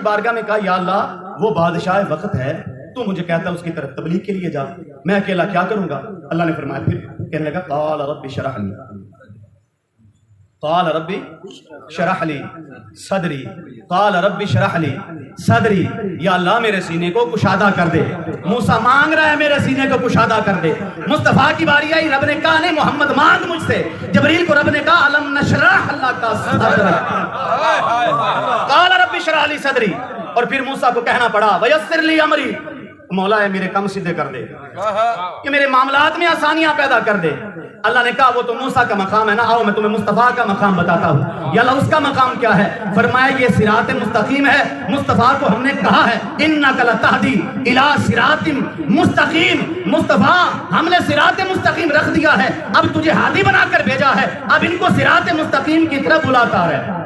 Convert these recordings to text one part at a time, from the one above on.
بارگاہ میں کہا یا اللہ وہ بادشاہ وقت ہے، تو مجھے کہتا اس کی طرف تبلیغ کے لیے جا، میں اکیلا کیا کروں گا؟ اللہ نے فرمایا پھر کہنے لگا قال رب اشرح لی، قال رب اشرح لی صدری، قال رب اشرح لی صدری، یا اللہ میرے سینے کو کشادہ کر دے۔ موسیٰ مانگ رہا ہے میرے سینے کو کشادہ کر دے۔ مصطفیٰ کی باری آئی، رب نے کہا نہیں محمد مانگ مجھ سے۔ جبریل کو رب نے کہا الم نشرح اللہ کا صدرک، قال رب اشرح لی صدری، اور پھر موسیٰ کو کہنا پڑا ویسر لی امری، مولا ہے میرے کم سیدھے کر دے، کہ میرے معاملات میں آسانیاں پیدا کر دے۔ اللہ نے کہا وہ تو موسیٰ کا مقام ہے نا، آؤ میں تمہیں مصطفیٰ کا مقام بتاتا ہوں۔ یا اللہ اس کا مقام کیا ہے؟ فرمایا یہ صراط مستقیم ہے۔ مصطفیٰ کو ہم نے کہا ہے انک لتہدی الی صراط مستقیم، مصطفیٰ ہم نے صراط مستقیم رکھ دیا ہے، اب تجھے ہادی بنا کر بھیجا ہے، اب ان کو صراط مستقیم کی طرف بلاتا رہے۔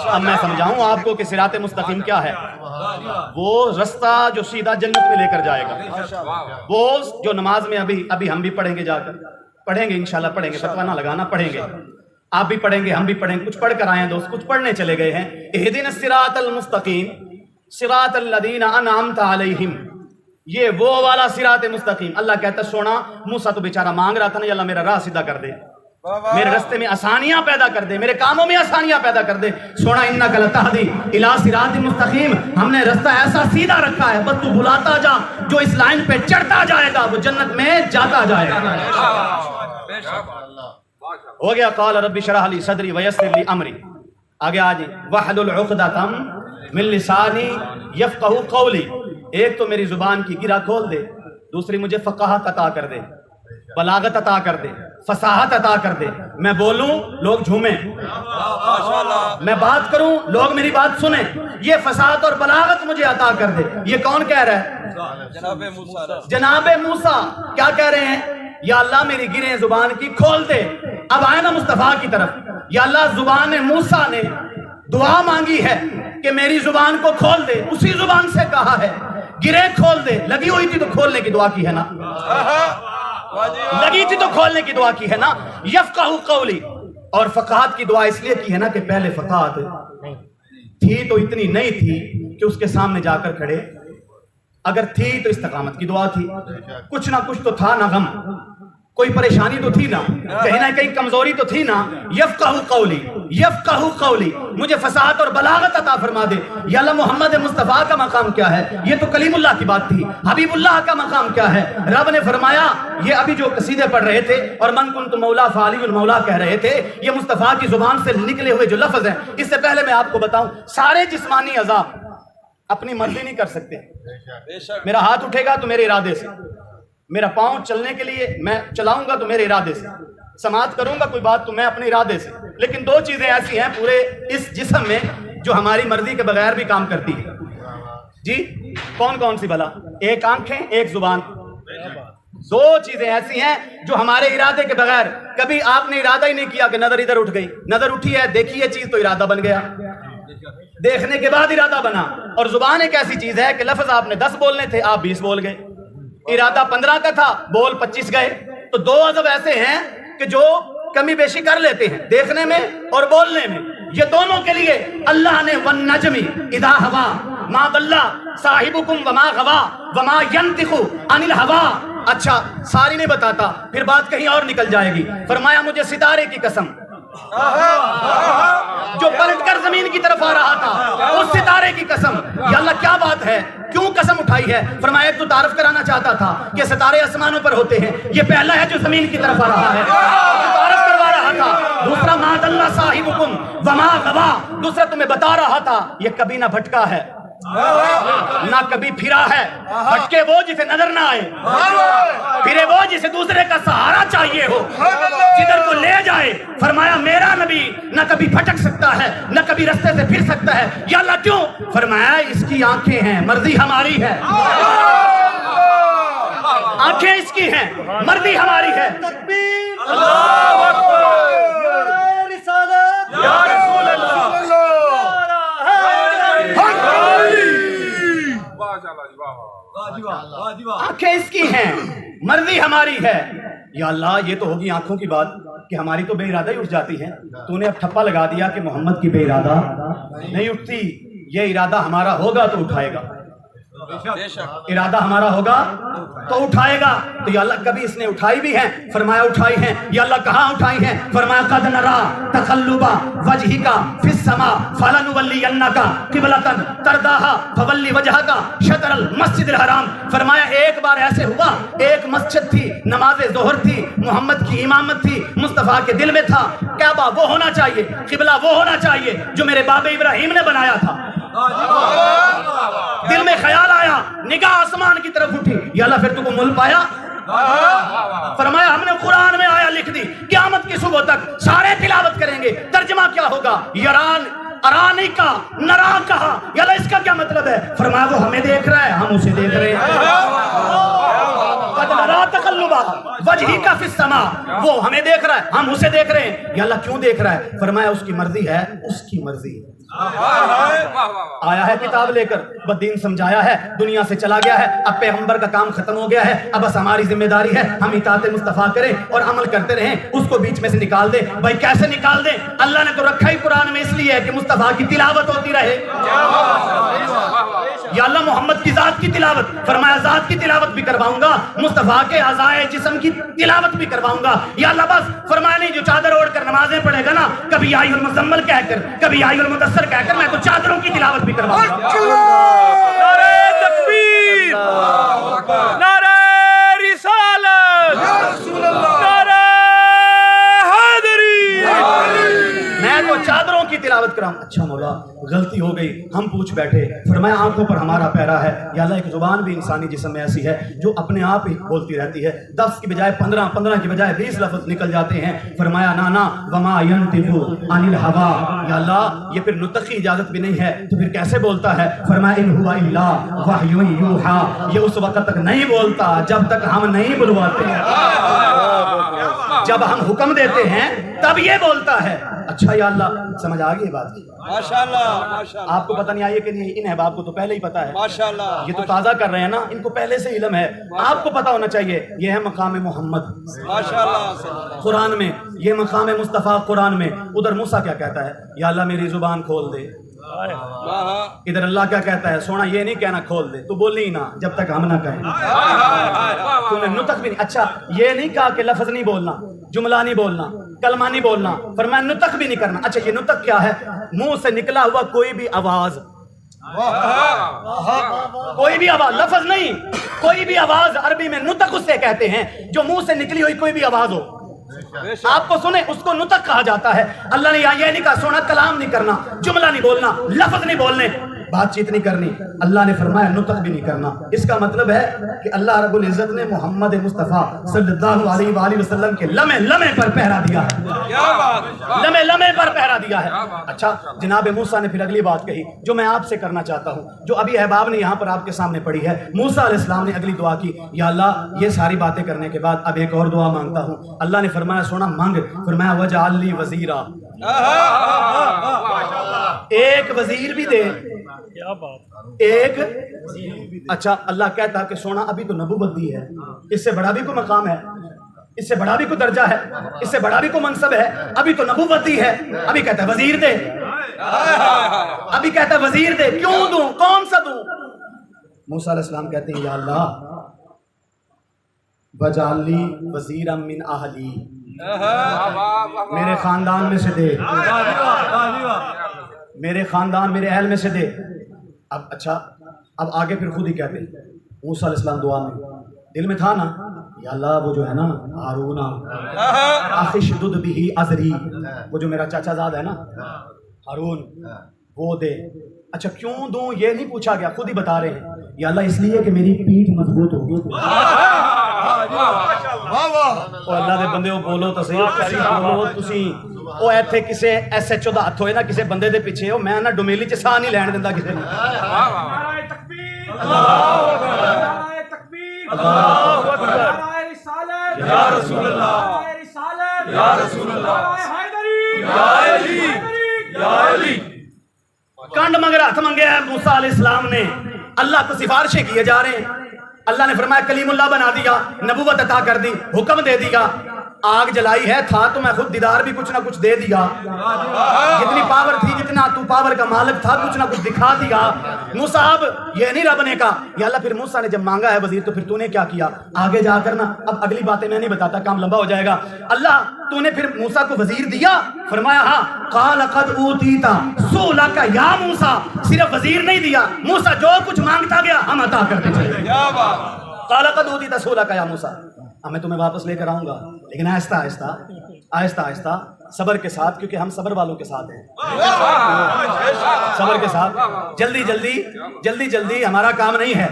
اب میں سمجھاؤں آپ کو کہ صراط مستقیم کیا ہے؟ وہ رستہ جو سیدھا جنت میں لے کر جائے گا، وہ جو نماز میں ابھی ہم بھی پڑھیں گے، جا کر پڑھیں گے انشاءاللہ، پڑھیں گے، فتویٰ نہ لگانا، پڑھیں گے، آپ بھی پڑھیں گے ہم بھی پڑھیں گے، کچھ پڑھ کر آئے ہیں دوست، کچھ پڑھنے چلے گئے ہیں۔ اہدنا الصراط المستقیم صراط الذین انعمت علیہم، یہ وہ والا صراط مستقیم۔ اللہ کہتا ہے سونا موسیٰ تو بیچارہ مانگ رہا تھا نا، یا اللہ میرا راہ سیدھا کر دے، میرے رستے میں آسانیاں پیدا کر دے، میرے کاموں میں آسانیاں پیدا کر دے۔ سونا انک لتہدی الی صراط مستقیم، ہم نے رستہ ایسا سیدھا رکھا ہے، بس تو بلاتا جا، جو اس لائن پہ چڑھتا جائے گا وہ جنت میں جاتا جائے گا۔ ہو گیا قال رب اشرح لی صدری ویسر لی امری، آگے آجی واحلل عقدۃ من لسانی یفقہوا قولی، ایک تو میری زبان کی گرہ کھول دے، دوسری مجھے فقاہت عطا کر دے، بلاغت عطا کر دے، فصاحت عطا کر دے، میں بولوں لوگ جھومیں، میں بات کروں لوگ میری بات سنیں، یہ فصاحت اور بلاغت مجھے عطا کر دے۔ یہ کون کہہ رہا ہے؟ جناب موسیٰ کیا کہہ رہے ہیں؟ یا اللہ میری گرہیں زبان کی کھول دے۔ اب آئے نا مصطفیٰ کی طرف، یا اللہ زبان موسیٰ نے دعا مانگی ہے کہ میری زبان کو کھول دے، اسی زبان سے کہا ہے گرہیں کھول دے، لگی ہوئی تھی تو کھولنے کی دعا کی ہے نا، لگی تھی تو کھولنے کی دعا کی ہے نا۔ یفقہوا قولی، اور فقاہت کی دعا اس لیے کی ہے نا کہ پہلے فقاہت تھی تو اتنی نہیں تھی کہ اس کے سامنے جا کر کھڑے، اگر تھی تو استقامت کی دعا تھی، کچھ نہ کچھ تو تھا نا، غم کوئی پریشانی تو تھی نا، کہیں نہ کہیں کمزوری تو تھی نا۔ یفقہوا قولی، یفقہوا قولی، مجھے فصاحت اور بلاغت عطا فرما دے۔ یا اللہ محمد مصطفیٰ کا مقام کیا ہے؟ یہ تو کلیم اللہ کی بات تھی، حبیب اللہ کا مقام کیا ہے؟ رب نے فرمایا یہ ابھی جو قصیدے پڑھ رہے تھے اور من کنت مولا فعلی المولا کہہ رہے تھے، یہ مصطفیٰ کی زبان سے نکلے ہوئے جو لفظ ہیں، اس سے پہلے میں آپ کو بتاؤں سارے جسمانی اعضاء اپنی مرضی نہیں کر سکتے۔ میرا ہاتھ اٹھے گا تو میرے ارادے سے، میرا پاؤں چلنے کے لیے میں چلاؤں گا تو میرے ارادے سے، سماعت کروں گا کوئی بات تو میں اپنے ارادے سے، لیکن دو چیزیں ایسی ہیں پورے اس جسم میں جو ہماری مرضی کے بغیر بھی کام کرتی ہے۔ جی کون کون سی بھلا؟ ایک آنکھیں، ایک زبان، دو چیزیں ایسی ہیں جو ہمارے ارادے کے بغیر، کبھی آپ نے ارادہ ہی نہیں کیا کہ نظر ادھر اٹھ گئی، نظر اٹھی ہے دیکھی یہ چیز تو ارادہ بن گیا، دیکھنے کے بعد ارادہ بنا۔ اور زبان ایک ایسی چیز ہے کہ لفظ آپ نے 10 بولنے تھے آپ 20 بول گئے، ارادہ 15 کا تھا بول 25 گئے۔ تو دو عضو ایسے ہیں کہ جو کمی بیشی کر لیتے ہیں دیکھنے میں اور بولنے میں، یہ دونوں کے لیے اللہ نے والنجم اذا ہوا ما ضل صاحبکم وما غوا وما ینطق عن الہوا۔ اچھا ساری نہیں بتاتا، پھر بات کہیں اور نکل جائے گی۔ فرمایا مجھے ستارے کی قسم جو پلٹ کر زمین کی طرف آ رہا تھا، اس ستارے کی قسم، یا اللہ کیا بات ہے، کیوں قسم اٹھائی ہے؟ فرمایا تو تعارف کرانا چاہتا تھا کہ ستارے آسمانوں پر ہوتے ہیں، یہ پہلا ہے جو زمین کی طرف آ رہا ہے، تعارف کروا رہا تھا۔ دوسرا ما ضل صاحبکم وما غوا، دوسرا تمہیں بتا رہا تھا یہ کبھی نہ بھٹکا ہے نہ کبھی پھرا ہے۔ بھٹکے وہ جسے نظر نہ آئے، پھرے وہ جسے دوسرے کا سہارا چاہیے ہو، جدھر کو لے جائے۔ فرمایا میرا نبی نہ کبھی بھٹک سکتا ہے نہ کبھی رستے سے پھر سکتا ہے۔ یا اللہ کیوں؟ فرمایا اس کی آنکھیں ہیں، مرضی ہماری ہے، آنکھیں اس کی ہیں، مرضی ہماری ہے۔ تکبیر، اللہ اکبر، رسالت، یا رسول اللہ، آنکھیں اس کی ہیں، مرضی ہماری ہے۔ یا اللہ یہ تو ہوگی آنکھوں کی بات کہ ہماری تو بے ارادہ ہی اٹھ جاتی ہیں، تو نے اب ٹھپا لگا دیا کہ محمد کی بے ارادہ نہیں اٹھتی، یہ ارادہ ہمارا ہوگا تو اٹھائے گا، ارادہ ہمارا ہوگا تو اٹھائے گا۔ تو یا اللہ کبھی اس نے اٹھائی بھی ہیں، فرمایا اٹھائی ہیں۔ یا اللہ کہاں اٹھائی ہیں؟ فرمایا قد نرا تقلب وجهک فی السماء فلنولینک قبلۃ ترضاها فولی وجهک شطر المسجد الحرام۔ فرمایا ایک بار ایسے ہوا، ایک مسجد تھی، نماز ظہر تھی، محمد کی امامت تھی، مصطفیٰ کے دل میں تھا کعبہ وہ ہونا چاہیے، قبلہ وہ ہونا چاہیے جو میرے باب ابراہیم نے بنایا تھا۔ دل میں خیال آیا، نگاہ آسمان کی طرف اٹھی، یا اللہ پھر تو کو مل پایا؟ فرمایا ہم نے قرآن میں آیا لکھ دی، قیامت کی صبح تک سارے تلاوت کریں گے۔ ترجمہ کیا ہوگا؟ یران ارانی کا نرا کہا، یا اللہ اس کا کیا مطلب ہے؟ فرمایا وہ ہمیں دیکھ رہا ہے، ہم اسے دیکھ رہے ہیں۔ قد نرا تقلب وجهک فی السماء، وہ ہمیں دیکھ رہا ہے، ہم اسے دیکھ رہے ہیں۔ یا اللہ کیوں دیکھ رہا ہے؟ فرمایا اس کی مرضی ہے، اس کی مرضی ہے۔ آیا ہے کتاب لے کر، بدین سمجھایا ہے، دنیا سے چلا گیا ہے، اب پیغمبر کا کام ختم ہو گیا ہے، اب بس ہماری ذمہ داری ہے ہم اطاعت مصطفیٰ کریں اور عمل کرتے رہیں، اس کو بیچ میں سے نکال دیں۔ بھائی کیسے نکال دیں؟ اللہ نے تو رکھا ہی قرآن میں اس لیے ہے کہ مصطفیٰ کی تلاوت ہوتی رہے۔ یا اللہ محمد کی ذات کی تلاوت، فرمایا ذات کی تلاوت بھی کرواؤں گا، مصطفیٰ کے اعضائے جسم کی تلاوت بھی کرواؤں گا۔ یا اللہ بس فرمایا نہیں، جو چادر اوڑھ کر نمازیں پڑھے گا نا، کبھی یا ایھا المزمل کہہ کر، کبھی یا ایھا المدثر کہہ کر، میں تو چادروں کی تلاوت بھی کرواؤں گا۔ نعرہ تکبیر، نعرہ رسالت، نعرہ حیدری۔ میں تو چادروں کی تلاوت کراؤں۔ اچھا مولا غلطی ہو گئی، ہم پوچھ بیٹھے۔ فرمایا آنکھوں پر ہمارا پیرا ہے۔ یا اللہ ایک زبان بھی انسانی جسم میں ایسی ہے جو اپنے آپ ہی بولتی رہتی ہے، 10 کی بجائے 15، 15 کی بجائے 20 لفظ نکل جاتے ہیں۔ فرمایا نانا وما ينطق عن الهوى، یا اللہ یہ پھر نطق کی اجازت بھی نہیں ہے تو پھر کیسے بولتا ہے؟ فرمایا ان هو الا وحی یوحى، یہ اس وقت تک نہیں بولتا جب تک ہم نہیں بلواتے، جب ہم حکم دیتے ہیں تب یہ بولتا ہے۔ اچھا یا اللہ سمجھ آ گئی بات کی؟ ماشاءاللہ، آپ کو پتہ نہیں آئی کہ نہیں؟ ان احباب کو تو پہلے ہی پتہ ہے، ماشاءاللہ، یہ تو تازہ کر رہے ہیں نا، ان کو پہلے سے علم ہے۔ آپ کو پتہ ہونا چاہیے یہ ہے مقام محمد ماشاءاللہ، قرآن میں، یہ مقام مصطفیٰ قرآن میں۔ ادھر موسیٰ کیا کہتا ہے؟ یا اللہ میری زبان کھول دے۔ ادھر اللہ کیا کہتا ہے؟ سونا یہ نہیں کہنا کھول دے، تو بولی نہ جب تک ہم نہ کہیں۔ تو نے نطق بھی نہیں، اچھا یہ نہیں کہا کہ لفظ نہیں بولنا، جملہ نہیں بولنا، کلمہ نہیں بولنا، فرمایا نطق بھی نہیں کرنا۔ اچھا یہ نطق کیا ہے؟ منہ سے نکلا ہوا کوئی بھی آواز، کوئی بھی آواز، لفظ نہیں، کوئی بھی آواز عربی میں نطق اسے کہتے ہیں جو منہ سے نکلی ہوئی کوئی بھی آواز ہو، آپ کو سنیں اس کو نطق کہا جاتا ہے۔ اللہ نے یہ نہیں کہا سونا کلام نہیں کرنا، جملہ نہیں بولنا، لفظ نہیں بولنے، بات چیت نہیں کرنی۔ اللہ نے فرمایا نطق بھی نہیں کرنا۔ اس کا مطلب ہے کہ اللہ رب العزت نے محمد مصطفیٰ صلی اللہ علیہ وآلہ وسلم کے لمحے لمحے پر پہرا دیا ہے، لمحے لمحے پر پہرا دیا ہے۔ اچھا جناب موسیٰ نے پھر اگلی بات کہی جو میں آپ سے کرنا چاہتا ہوں، جو ابھی احباب نے یہاں پر آپ کے سامنے پڑھی ہے۔ موسیٰ علیہ السلام نے اگلی دعا کی، یا اللہ یہ ساری باتیں کرنے کے بعد اب ایک اور دعا مانگتا ہوں۔ اللہ نے فرمایا سونا مانگ، فرمایا وجعل لی وزیرا، ایک وزیر بھی دے، ایک۔ اچھا اللہ کہتا کہ سونا ابھی تو نبوت دی ہے، اس سے بڑا بھی کوئی مقام ہے، اس سے بڑا بھی کوئی درجہ ہے، اس سے بڑا بھی کوئی منصب ہے، ابھی تو نبوت دی ہے، ابھی کہتا ہے وزیر دے، ابھی کہتا ہے وزیر دے، کیوں دوں، کون سا دوں؟ موسیٰ علیہ السلام کہتے ہیں یا اللہ وجعل لی وزیرا من اہلی، میرے خاندان میں سے دے، میرے خاندان میرے اہل میں سے دے۔ اب اچھا اب آگے پھر خود ہی کہتے ہیں موسیٰ علیہ السلام دعا میں دل میں تھا نا، یا اللہ وہ جو ہے نا ہارون اخشدد بہ ازری، وہ جو میرا چاچا زاد ہے نا ہارون، وہ دے۔ اچھا کیوں دوں یہ نہیں پوچھا گیا، خود ہی بتا رہے ہیں یا اللہ اس لیے کہ میری پیٹھ مضبوط ہوگی۔ او اللہ دے بندے بولو تو صحیح، بولو تسی او ایتھے کسے ایسے چودہ ہاتھ ہوئے نا کسے بندے دے پیچھے ہو، میں نا ڈومیلی چ ساہ نہیں لین دیندا کسے نے۔ نعرہ تکبیر، اللہ اکبر، نعرہ تکبیر، اللہ اکبر، نعرہ رسالت یا رسول اللہ، نعرہ رسالت یا رسول اللہ، نعرہ حیدری یا علی یا علی۔ کانڈ مگر ہاتھ منگے ہے موسیٰ علیہ السلام نے، اللہ کو سفارشیں کیے جا رہے ہیں۔ اللہ نے فرمایا کلیم اللہ بنا دیا، نبوت عطا کر دی، حکم دے دیا۔ آگ جلائی ہے تھا تو میں خود دیدار بھی کچھ نہ کچھ دے دیا, جتنی پاور تھی, جتنا تو پاور کا مالک تھا, کچھ نہ کچھ دکھا دیا. موسیٰ اب یہ نہیں رب نے کہا یا اللہ پھر موسیٰ نے جب مانگا ہے وزیر تو پھر تو نے کیا کیا, آگے جا کر نا, اب اگلی باتیں میں نہیں بتاتا کام لمبا ہو جائے گا. اللہ تو نے پھر موسیٰ کو وزیر دیا, فرمایا ہاں, قال قد اوتیت سؤلک یا موسیٰ, صرف وزیر نہیں دیا, موسیٰ جو کچھ مانگتا گیا ہم عطا کرتے چلے. کیا بات, قال قد اوتیت سؤلک یا موسیٰ, میں تمہیں واپس لے کر آؤں گا لیکن آہستہ آہستہ آہستہ آہستہ, صبر کے ساتھ, کیونکہ ہم صبر والوں کے ساتھ ہیں, صبر کے ساتھ. جلدی جلدی جلدی جلدی ہمارا کام نہیں ہے,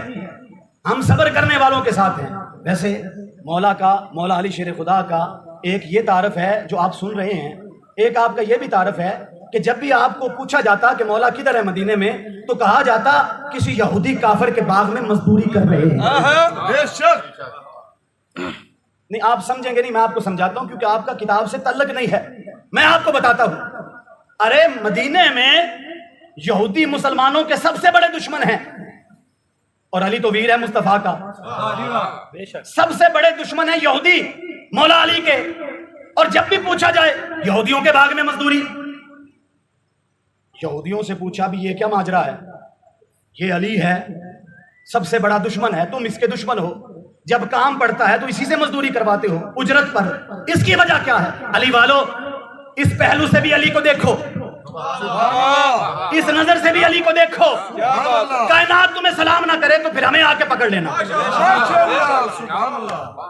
ہم صبر کرنے والوں کے ساتھ ہیں. ویسے مولا کا, مولا علی شیر خدا کا ایک یہ تعارف ہے جو آپ سن رہے ہیں, ایک آپ کا یہ بھی تعارف ہے کہ جب بھی آپ کو پوچھا جاتا کہ مولا کدھر ہے مدینے میں, تو کہا جاتا کسی یہودی کافر کے باغ میں مزدوری کر رہے ہیں. بے شک. نہیں آپ سمجھیں گے نہیں, میں آپ کو سمجھاتا ہوں کیونکہ آپ کا کتاب سے تعلق نہیں ہے. میں آپ کو بتاتا ہوں, ارے مدینے میں یہودی مسلمانوں کے سب سے بڑے دشمن ہیں, اور علی تو ویر ہے مصطفیٰ کا, سب سے بڑے دشمن ہیں یہودی مولا علی کے. اور جب بھی پوچھا جائے یہودیوں کے باغ میں مزدوری, یہودیوں سے پوچھا بھی یہ کیا ماجرا ہے, یہ علی ہے سب سے بڑا دشمن ہے, تم اس کے دشمن ہو, جب کام پڑتا ہے تو اسی سے مزدوری کرواتے ہو اجرت پر, اس کی وجہ کیا ہے؟ علی والو اس پہلو سے بھی علی کو دیکھو, اس نظر سے بھی علی کو دیکھو. کائنات تمہیں سلام نہ کرے تو پھر ہمیں آ کے پکڑ لینا.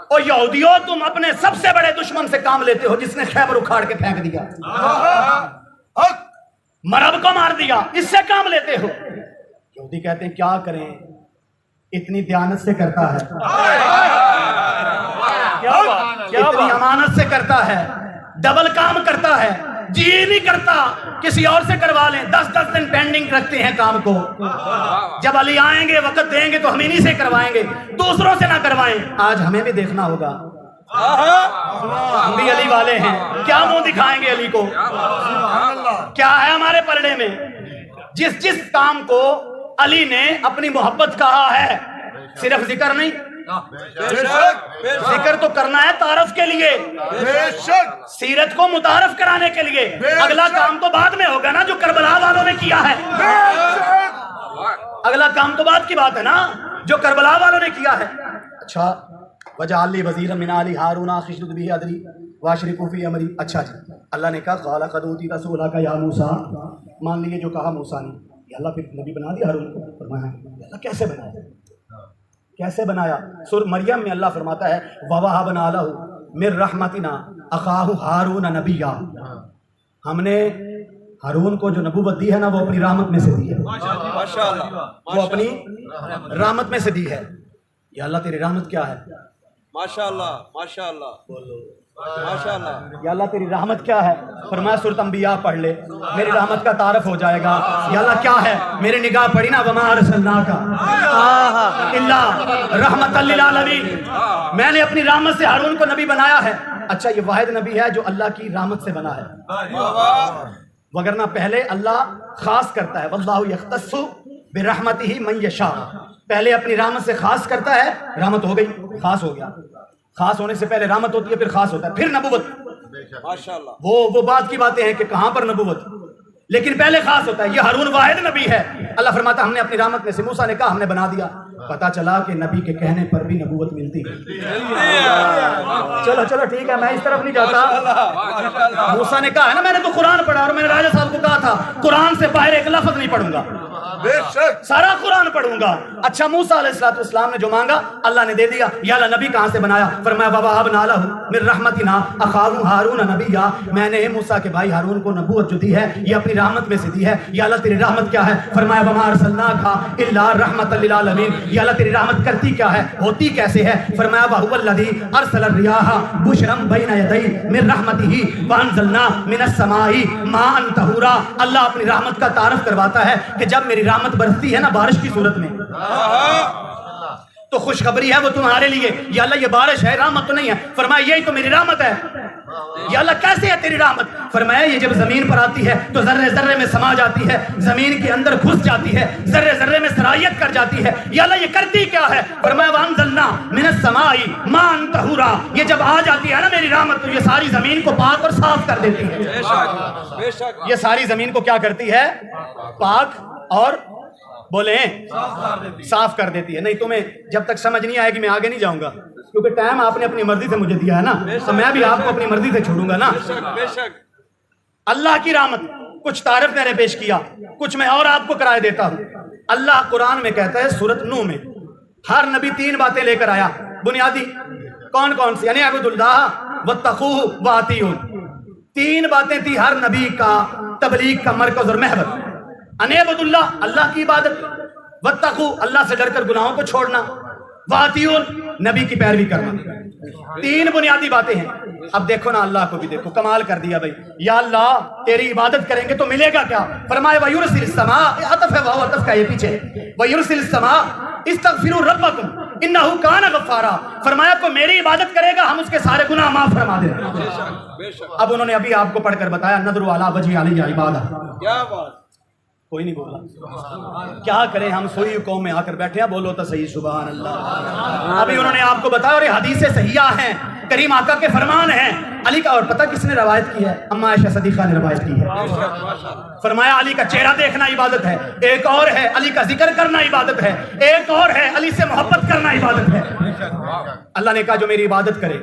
اور یہودیوں تم اپنے سب سے بڑے دشمن سے کام لیتے ہو جس نے خیبر اکھاڑ کے پھینک دیا, مرب کو مار دیا, اس سے کام لیتے ہو. یہودی کہتے ہیں کیا کریں, اتنی دیانت سے کرتا ہے, اتنی امانت سے کرتا ہے, ڈبل کام کرتا ہے, جی نہیں کرتا کسی اور سے کروا لیں, 10 دن پینڈنگ رکھتے ہیں کام کو, جب علی آئیں گے وقت دیں گے تو ہم انہی سے کروائیں گے, دوسروں سے نہ کروائیں. آج ہمیں بھی دیکھنا ہوگا, ہم بھی علی والے ہیں, کیا منہ دکھائیں گے علی کو, کیا ہے ہمارے پلڑے میں. جس کام کو علی نے اپنی محبت کہا ہے, صرف ذکر نہیں, ذکر تو کرنا ہے تعارف کے لیے, سیرت کو متعارف کرانے کے لیے. اگلا کام تو بعد میں ہوگا نا جو کربلا والوں نے کیا ہے, اگلا کام تو بعد کی بات ہے نا جو کربلا والوں نے کیا ہے. اچھا, وجعل لی وزیرا من آلی ہارون اخی اشدد بہ اذری واشرکہ فی امری. اچھا جی, اللہ نے کہا قال قد اوتیت سؤلک یا موسیٰ, مان لیے جو کہا موسیٰ نے, یا اللہ پھر نبی بنا دیا ہارون کو. فرمایا اللہ کیسے بنایا, کیسے بنایا؟ سورہ مریم میں اللہ فرماتا ہے وَوَهَبْنَا لَهُ مِن رَحْمَتِنَا أَخَاهُ هَارُونَ نَبِيًّا, ہم نے ہارون کو جو نبوت دی ہے نا وہ اپنی رحمت میں سے دی ہے, وہ اپنی رحمت میں سے دی ہے. یا اللہ تیری رحمت کیا ہے؟ ماشاءاللہ ماشاءاللہ ماشاءاللہ. یا اللہ تیری رحمت کیا ہے؟ فرمایا سورۃ انبیاء پڑھ لے, میری رحمت کا تعارف ہو جائے گا. یا اللہ کیا ہے؟ میری نگاہ پڑی نا وما ارسلناک الا رحمۃ للعالمین, میں نے اپنی رحمت سے ہارون کو نبی بنایا ہے. اچھا, یہ واحد نبی ہے جو اللہ کی رحمت سے بنا ہے, وگرنہ پہلے اللہ خاص کرتا ہے, واللہ یختص برحمتہ من یشاء, پہلے اپنی رحمت سے خاص کرتا ہے, رحمت ہو گئی, خاص ہو گیا. خاص ہونے سے پہلے رحمت ہوتی ہے, پھر خاص ہوتا ہے, پھر نبوت. ماشاءاللہ, وہ بات کی باتیں ہیں کہ کہاں پر نبوت, لیکن پہلے خاص ہوتا ہے. یہ ہارون واحد نبی ہے. اللہ فرماتا ہم نے اپنی رحمت میں سے, موسیٰ نے کہا ہم نے بنا دیا. پتا چلا کہ نبی کے کہنے پر بھی نبوت ملتی ہے. چلو چلو ٹھیک ہے, میں اس طرف نہیں جاتا. موسیٰ نے کہا ہے نا میں نے تو قرآن پڑھا, اور میں نے راجہ صاحب کو کہا تھا قرآن سے باہر ایک لفظ نہیں پڑھوں گا, سارا قرآن پڑھوں گا. اچھا, موسیٰ علیہ السلام نے جو مانگا اللہ نے دے دیا. یا اللہ نبی کہاں سے بنایا؟ فرمایا وَوَهَبْنَا لَهُ مِن رَحْمَتِنَا أَخَاهُ هَارُونَ نَبِيًّا, میں نے موسیٰ کے بھائی ہارون کو نبوت جو دی ہے یہ اپنی رحمت میں سے دی ہے. یا اللہ تیری رحمت کیا ہے؟ فرمایا وَمَا أَرْسَلْنَاكَ إِلَّا رَحْمَةً لِلْعَالَمِينَ, یا اللہ تیری رحمت کرتی کیا ہے, ہوتی کیسے ہے؟ فرمایا وَهُوَ الَّذِي أَرْسَلَ الرِّيَاحَ بُشْرًا بَيْنَ يَدَيْ مِن رَحْمَتِهِ وَأَنزَلْنَا مِنَ السَّمَاءِ مَاءً طَهُورًا. اللہ اپنی رحمت کا تعارف کرواتا ہے کہ جب میری رحمت برستی ہے نا بارش کی صورت میں, تو خوشخبری ہے وہ تمہارے لیے. یا اللہ یہ بارش ہے، رحمت تو نہیں ہے. فرمایا یہی تو میری رحمت ہے. یا اللہ کیسے ہے تیری رحمت؟ فرمایا یہ جب زمین پر آتی ہے تو ذرے ذرے میں سما جاتی ہے، زمین کے اندر گھس جاتی ہے، ذرے ذرے میں سرایت کر جاتی ہے. یا اللہ یہ کرتی کیا ہے؟ فرمایا وانزلنا من السماء ماء طہورا. یہ جب آ جاتی ہے نا میری رحمت تو یہ ساری زمین کو پاک اور صاف کر دیتی ہے. بے شک بے شک. یہ ساری زمین کو کیا کرتی ہے؟ پاک اور بولیں صاف کر دیتی ہے. نہیں تمہیں جب تک سمجھ نہیں آئے گی میں آگے نہیں جاؤں گا، کیونکہ ٹائم آپ نے اپنی مرضی سے مجھے دیا ہے نا، تو میں بھی آپ کو اپنی مرضی سے چھوڑوں گا نا. بے شک. اللہ کی رحمت کچھ تعارف میں نے پیش کیا، کچھ میں اور آپ کو کرائے دیتا ہوں. اللہ قرآن میں کہتا ہے سورۃ نوح میں ہر نبی 3 باتیں لے کر آیا بنیادی. کون کون سی؟ یعنی عبد اللہ واتقوہ واتیون. 3 باتیں تھی ہر نبی کا تبلیغ کا مرکز اور محور. ان عبد اللہ، اللہ کی عبادت، واتقوہ اللہ سے ڈر کر گناہوں کو چھوڑنا، واتیون نبی کی پیروی کرنا. 3 بنیادی باتیں ہیں. اب دیکھو نا اللہ کو بھی دیکھو، کمال کر دیا بھائی. یا اللہ تیری عبادت کریں گے تو ملے گا کیا؟ فرمائے وَيُرْسِلِ السَّمَاءَ عطف ہے، وہ عطف کا یہ پیچھے وَيُرْسِلِ السَّمَاءَ اسْتَغْفِرُوا رَبَّكُمْ إِنَّهُ كَانَ غَفَّارًا. فرمایا کوئی میری عبادت کرے گا ہم اس کے سارے گناہ معاف فرما دیں گے. بے شک. اب انہوں نے ابھی آپ کو پڑھ کر بتایا نظر علی وجہ علی عبادت. کیا بات. کوئی نہیں بولا. کیا کریں ہم سوئی قوم میں آ کر بیٹھے ہیں، بولو تو صحیح سبحان اللہ. ابھی انہوں نے آپ کو بتایا اور یہ حدیث صحیحہ ہیں، کریم آقا کے فرمان ہیں. علی کا اور پتہ کس نے روایت کی ہے؟ اما عائشہ صدیقہ نے روایت کی ہے. فرمایا علی کا چہرہ دیکھنا عبادت ہے، ایک اور ہے علی کا ذکر کرنا عبادت ہے، ایک اور ہے علی سے محبت کرنا عبادت ہے. اللہ نے کہا جو میری عبادت کرے،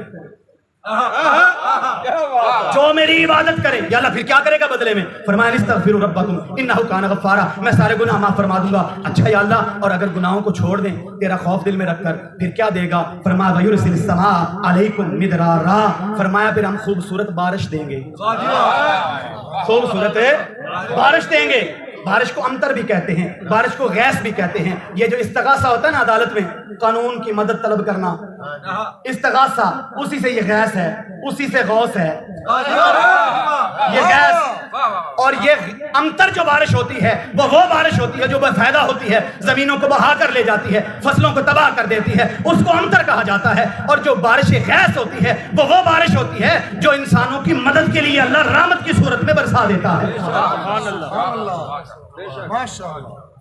جو میری عبادت کرے. یا اللہ پھر کیا کرے گا بدلے میں؟ فرمایا استغفروا ربکم انہ کان غفارا. میں سارے گناہ معاف فرما دوں گا. اچھا یا اللہ اور اگر گناہوں کو چھوڑ دیں تیرا خوف دل میں رکھ کر پھر کیا دے گا؟ فرمایا ویرسل السماء علیکم مدرارا. فرمایا پھر ہم خوبصورت بارش دیں گے، خوبصورت بارش دیں گے. بارش کو امطر بھی کہتے ہیں، بارش کو غیث بھی کہتے ہیں. یہ جو استغاثہ ہوتا ہے نا عدالت میں، قانون کی مدد طلب کرنا، استغاثہ، اسی سے یہ غیث ہے، اسی سے غوث ہے. یہ غیث اور یہ امطر جو بارش ہوتی ہے وہ بارش ہوتی ہے جو بے فائدہ ہوتی ہے، زمینوں کو بہا کر لے جاتی ہے، فصلوں کو تباہ کر دیتی ہے، اس کو امطر کہا جاتا ہے. اور جو بارش غیث ہوتی ہے وہ بارش ہوتی ہے جو انسانوں کی مدد کے لیے اللہ رحمت کی صورت میں برسا دیتا ہے.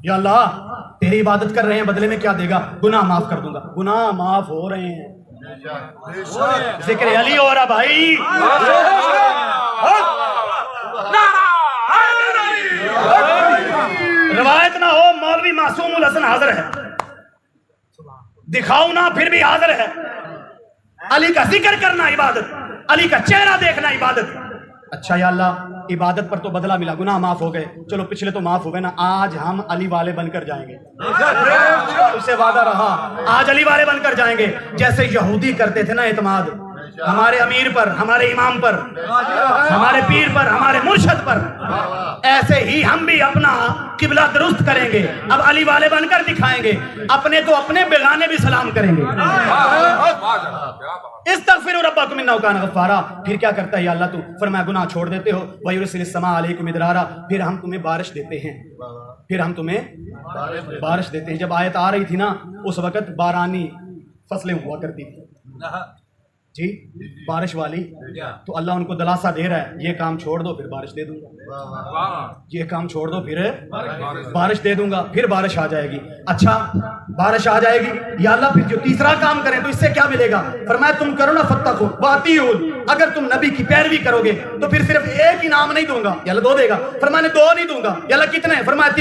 یا اللہ تیری عبادت کر رہے ہیں، بدلے میں کیا دے گا؟ گناہ معاف کر دوں گا. گناہ معاف ہو رہے ہیں، ذکر علی ہو رہا بھائی. روایت نہ ہو مولوی معصوم الحسن حاضر ہے، دکھاؤ نہ پھر بھی حاضر ہے. علی کا ذکر کرنا عبادت، علی کا چہرہ دیکھنا عبادت. اچھا یا اللہ عبادت پر تو بدلہ ملا، گناہ معاف ہو گئے، چلو پچھلے تو معاف ہو گئے نا، آج ہم علی والے بن کر جائیں گے. اس سے وعدہ رہا آج علی والے بن کر جائیں گے. جیسے یہودی کرتے تھے نا اعتماد ہمارے امیر پر، ہمارے امام پر، ہمارے پیر پر، ہمارے مرشد پر، ایسے ہی ہم بھی اپنا قبلہ درست کریں گے. اب علی والے بن کر دکھائیں گے، اپنے تو اپنے، بیگانے بھی سلام کریں گے. استغفروا ربکم انہ کان غفارا. پھر کیا کرتا ہے یا اللہ تو؟ فرمایا گناہ چھوڑ دیتے ہو، ویرسل السماء علیکم مدرارا. پھر ہم تمہیں بارش دیتے ہیں، پھر ہم تمہیں بارش دیتے ہیں. جب آیت آ رہی تھی نا اس وقت بارانی فصلیں ہوا کرتی تھی جی، بارش والی. تو اللہ ان کو دلاسا دے رہا ہے یہ کام چھوڑ دو پھر بارش دے دوں گا، یہ کام چھوڑ دو پھر بارش دے دوں گا، پھر بارش آ جائے گی. اچھا بارش آ جائے گی یا اللہ پھر جو تیسرا کام کریں تو اس سے کیا ملے گا؟ فرمایا تم کرو نا فتقوا واتیون. اگر تم نبی کی پیروی کرو گے تو پھر صرف ایک انعام نہیں دوں گا، یا اللہ 2 دے گا. فرمایا 2 نہیں دوں گا. یا اللہ کتنے؟ فرمایا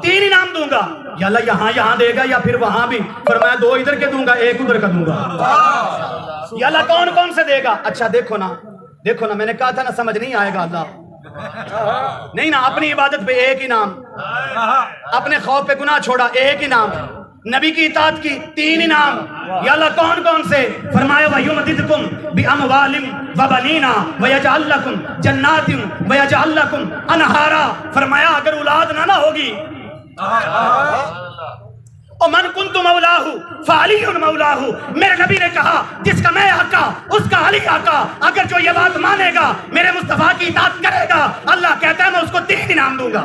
3 انعام دوں گا. یا اللہ یہاں دے گا یا پھر وہاں بھی؟ فرمایا 2 ادھر کے دوں گا، 1 ادھر کا دوں گا. یا اللہ کون سے دے گا؟ اچھا دیکھو نا میں نے کہا تھا نا سمجھ نہیں آئے گا اللہ. نہیں نا، اپنی عبادت پہ 1 انعام، اپنے خوف پہ گناہ چھوڑا 1 انعام، نبی کی اطاعت کی 3 انعام. یا اللہ کون سے؟ فرمایا وَيُمْدِدْكُمْ بِأَمْوَالٍ وَبَنِينَ وَيَجْعَلْ لَكُمْ جَنَّاتٍ وَيَجْعَلْ لَكُمْ أَنْهَارًا. فرمایا اگر اولاد نہ ہوگی وَمَنْ كُنْتُ مَوْلَاهُ فَعَلِيٌّ مَوْلَاهُ. میرے نبی نے کہا جس کا میں آقا اس کا علی آقا. اگر جو یہ بات مانے گا، میرے مصطفیٰ کی اطاعت کرے گا، اللہ کہتا ہے میں اس کو 3 انعام دوں گا.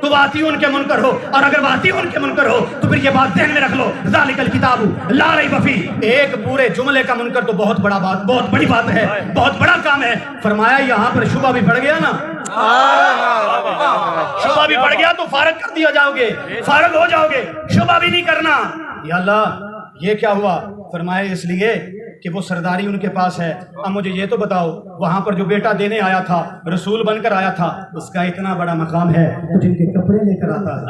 تو واتی ان کے منکر ہو، اور اگر واتی ان کے منکر ہو تو پھر یہ بات ذہن میں رکھ لو، ذالک الکتاب لا ریب فیہ، ایک پورے جملے کا منکر تو بہت بڑی بات ہے، بہت بڑا کام ہے۔ فرمایا یہاں پر شبہ بھی پڑ گیا نا، شبہ بھی پڑ گیا تو فارغ کر دیا جاؤ گے، فارغ ہو جاؤ گے، شبہ بھی نہیں کرنا۔ یا اللہ یہ کیا ہوا؟ فرمایا اس لیے کہ وہ سرداری ان کے پاس ہے۔ اب مجھے یہ تو بتاؤ، وہاں پر جو بیٹا دینے آیا تھا، رسول بن کر آیا تھا، اس کا اتنا بڑا مقام ہے تو جن کے کپڑے لے کر آتا ہے،